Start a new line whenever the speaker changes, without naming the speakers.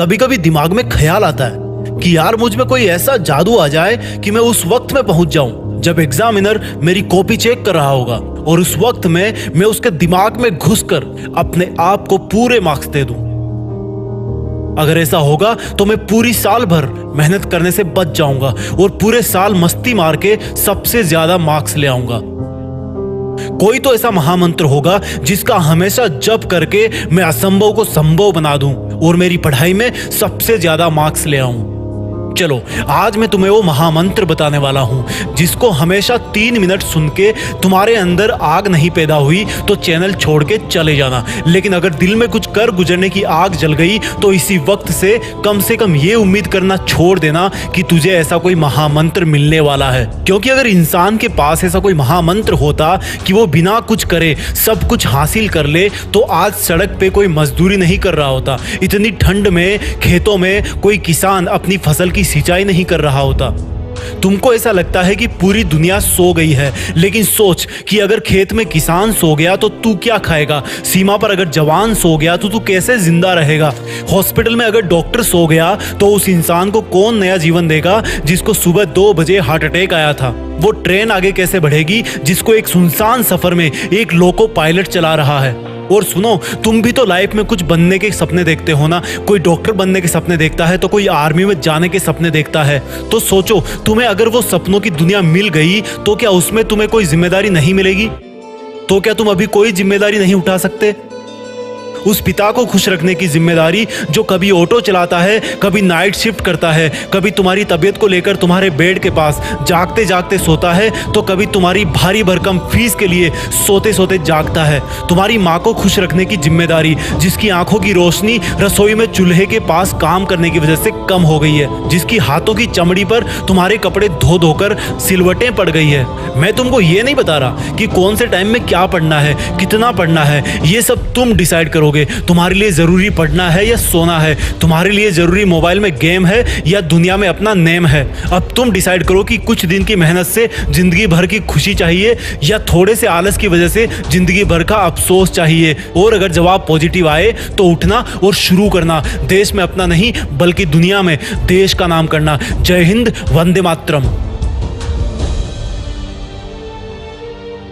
कभी कभी दिमाग में ख्याल आता है कि यार मुझ में कोई ऐसा जादू आ जाए कि मैं उस वक्त में पहुंच जाऊं जब एग्जामिनर मेरी कॉपी चेक कर रहा होगा, और उस वक्त में मैं उसके दिमाग में घुसकर अपने आप को पूरे मार्क्स दे दूं। अगर ऐसा होगा तो मैं पूरी साल भर मेहनत करने से बच जाऊंगा और पूरे साल मस्ती मार के सबसे ज्यादा मार्क्स ले आऊंगा। कोई तो ऐसा महामंत्र होगा जिसका हमेशा जप करके मैं असंभव को संभव बना दूं और मेरी पढ़ाई में सबसे ज्यादा मार्क्स ले आऊं। चलो आज मैं तुम्हें वो महामंत्र बताने वाला हूं जिसको हमेशा 3 मिनट सुन के तुम्हारे अंदर आग नहीं पैदा हुई तो चैनल छोड़ के चले जाना, लेकिन अगर दिल में कुछ कर गुजरने की आग जल गई तो इसी वक्त से कम ये उम्मीद करना छोड़ देना कि तुझे ऐसा कोई महामंत्र मिलने वाला है। क्योंकि अगर इंसान के पास ऐसा कोई महामंत्र होता कि वो बिना कुछ करे सब कुछ हासिल कर ले तो आज सड़क पे कोई मजदूरी नहीं कर रहा होता, इतनी ठंड में खेतों में कोई किसान अपनी फसल की सिंचाई नहीं कर रहा होता। तुमको ऐसा लगता है कि पूरी दुनिया सो गई है, लेकिन सोच कि अगर खेत में किसान सो गया तो तू क्या खाएगा? सीमा पर अगर जवान सो गया तो तू कैसे जिंदा रहेगा? हॉस्पिटल में अगर डॉक्टर सो गया तो उस इंसान को कौन नया जीवन देगा जिसको सुबह 2 बजे हार्ट अटैक आया था? वो ट्रेन आगे कैसे बढ़ेगी जिसको एक सुनसान सफर में एक लोको पायलट चला रहा है? और सुनो, तुम भी तो लाइफ में कुछ बनने के सपने देखते हो ना। कोई डॉक्टर बनने के सपने देखता है तो कोई आर्मी में जाने के सपने देखता है। तो सोचो, तुम्हें अगर वो सपनों की दुनिया मिल गई तो क्या उसमें तुम्हें कोई जिम्मेदारी नहीं मिलेगी? तो क्या तुम अभी कोई जिम्मेदारी नहीं उठा सकते? उस पिता को खुश रखने की जिम्मेदारी जो कभी ऑटो चलाता है, कभी नाइट शिफ्ट करता है, कभी तुम्हारी तबीयत को लेकर तुम्हारे बेड के पास जागते जागते सोता है, तो कभी तुम्हारी भारी भरकम फीस के लिए सोते सोते जागता है। तुम्हारी माँ को खुश रखने की जिम्मेदारी जिसकी आंखों की रोशनी रसोई में चूल्हे के पास काम करने की वजह से कम हो गई है, जिसकी हाथों की चमड़ी पर तुम्हारे कपड़े धो धोकर सिलवटें पड़ गई है। मैं तुमको ये नहीं बता रहा कि कौन से टाइम में क्या पढ़ना है, कितना पढ़ना है, ये सब तुम डिसाइड करो। तुम्हारे लिए जरूरी पढ़ना है या सोना है? तुम्हारे लिए जरूरी मोबाइल में गेम है या दुनिया में अपना नेम है? अब तुम डिसाइड करो कि कुछ दिन की मेहनत से जिंदगी भर की खुशी चाहिए या थोड़े से आलस की वजह से जिंदगी भर का अफसोस चाहिए। और अगर जवाब पॉजिटिव आए तो उठना और शुरू करना, देश में अपना नहीं बल्कि दुनिया में देश का नाम करना। जय हिंद, वंदे मातरम।